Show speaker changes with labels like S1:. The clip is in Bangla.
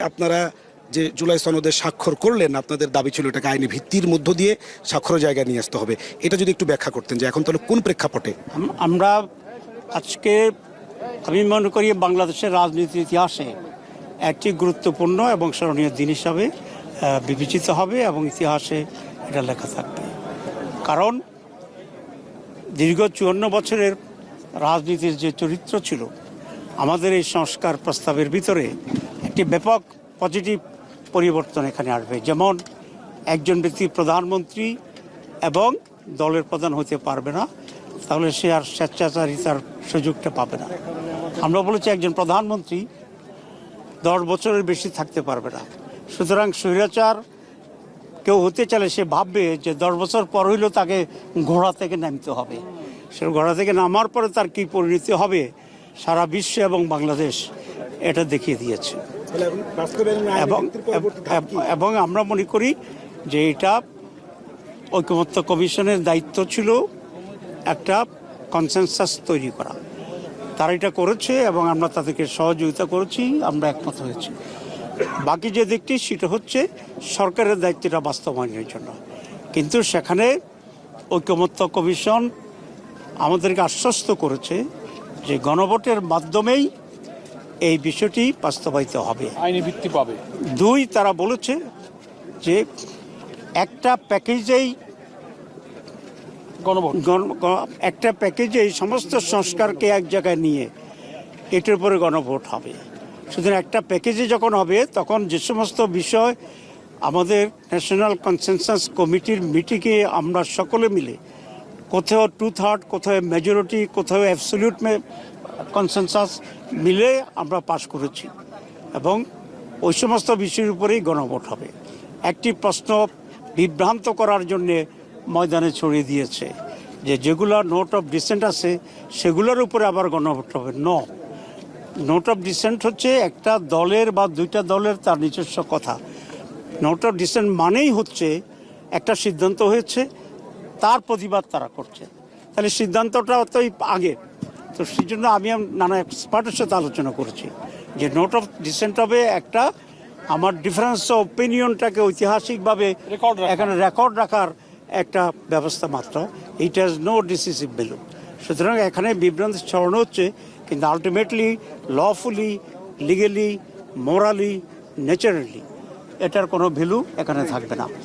S1: আপনারা যে জুলাই সনদে স্বাক্ষর করলেন, আপনাদের দাবি ছিল এটাকে আইনি ভিত্তির মধ্য দিয়ে স্বাক্ষর জায়গায় নিয়ে আসতে হবে। এটা যদি একটু ব্যাখ্যা করতেন যে এখন তাহলে কোন প্রেক্ষাপটে
S2: আমরা আজকে আমি মনে করি বাংলাদেশের রাজনীতির ইতিহাসে একটি গুরুত্বপূর্ণ এবং স্মরণীয় দিন হিসাবে বিবেচিত হবে এবং ইতিহাসে এটা লেখা থাকবে। কারণ দীর্ঘ 54 বছরের রাজনীতির যে চরিত্র ছিল, আমাদের এই সংস্কার প্রস্তাবের ভিতরে একটি ব্যাপক পজিটিভ পরিবর্তন এখানে আসবে। যেমন একজন ব্যক্তি প্রধানমন্ত্রী এবং দলের প্রধান হতে পারবে না, তাহলে সে আর স্বেচ্ছাচারিতার সুযোগটা পাবে না। আমরা বলেছি একজন প্রধানমন্ত্রী 10 বছরের বেশি থাকতে পারবে না। সুতরাং স্বৈরাচার কেউ হতে চাইলে সে ভাববে যে 10 বছর পর হইলেও তাকে ঘোড়া থেকে নামতে হবে। সে ঘোড়া থেকে নামার পরে তার কী পরিণতি হবে সারা বিশ্ব এবং বাংলাদেশ এটা দেখিয়ে দিয়েছে। এবং আমরা মনে করি যে এটা ঐকমত্য কমিশনের দায়িত্ব ছিল একটা কনসেনসাস তৈরি করা। তারা এটা করেছে এবং আমরা তাদেরকে সহযোগিতা করেছি, আমরা একমত হয়েছি। বাকি যে দিকটি সেটা হচ্ছে সরকারের দায়িত্বটা বাস্তবায়নের জন্য। কিন্তু সেখানে ঐকমত্য কমিশন আমাদেরকে আশ্বস্ত করেছে যে গণভোটের মাধ্যমেই এই বিষয়টি বাস্তবায়িত হবে,
S3: আইনি ভিত্তি পাবে।
S2: 2, তারা বলেছে যে একটা প্যাকেজেই সমস্ত সংস্কারকে এক জায়গায় নিয়ে এটার উপরে গণভোট হবে। সুতরাং একটা প্যাকেজে যখন হবে তখন যে সমস্ত বিষয় আমাদের ন্যাশনাল কনসেনসাস কমিটির মিটিংয়ে আমরা সকলে মিলে কোথাও 2/3, কোথাও মেজরিটি, কোথাও অ্যাবসলিউট কনসেনসাস মিলে আমরা পাশ করেছি এবং ওই সমস্ত বিষয়ের উপরেই গণভোট হবে। একটি প্রশ্ন বিভ্রান্ত করার জন্যে ময়দানে ছড়িয়ে দিয়েছে যে যেগুলো নোট অফ ডিসেন্ট আছে সেগুলোর উপরে আবার গণভোট হবে। নোট অফ ডিসেন্ট হচ্ছে একটা দলের বা 2টা দলের তার নিজস্ব কথা। নোট অফ ডিসেন্ট মানেই হচ্ছে একটা সিদ্ধান্ত হয়েছে, তার প্রতিবাদ তারা করছে, তাহলে সিদ্ধান্তটা তো আগে। তো সেই জন্য আমি নানা এক্সপার্টের সাথে আলোচনা করেছি যে নোট অফ ডিসেন্ট হবে একটা আমার ডিফারেন্স অফ ওপিনিয়নটাকে ঐতিহাসিকভাবে এখানে রেকর্ড রাখার একটা ব্যবস্থা মাত্র। It has no decisive value. সুতরাং এখানে বিভ্রান্তি ছড়ানো হচ্ছে, কিন্তু ultimately lawfully, legally, morally, naturally এটার কোনো ভ্যালু এখানে থাকবে না।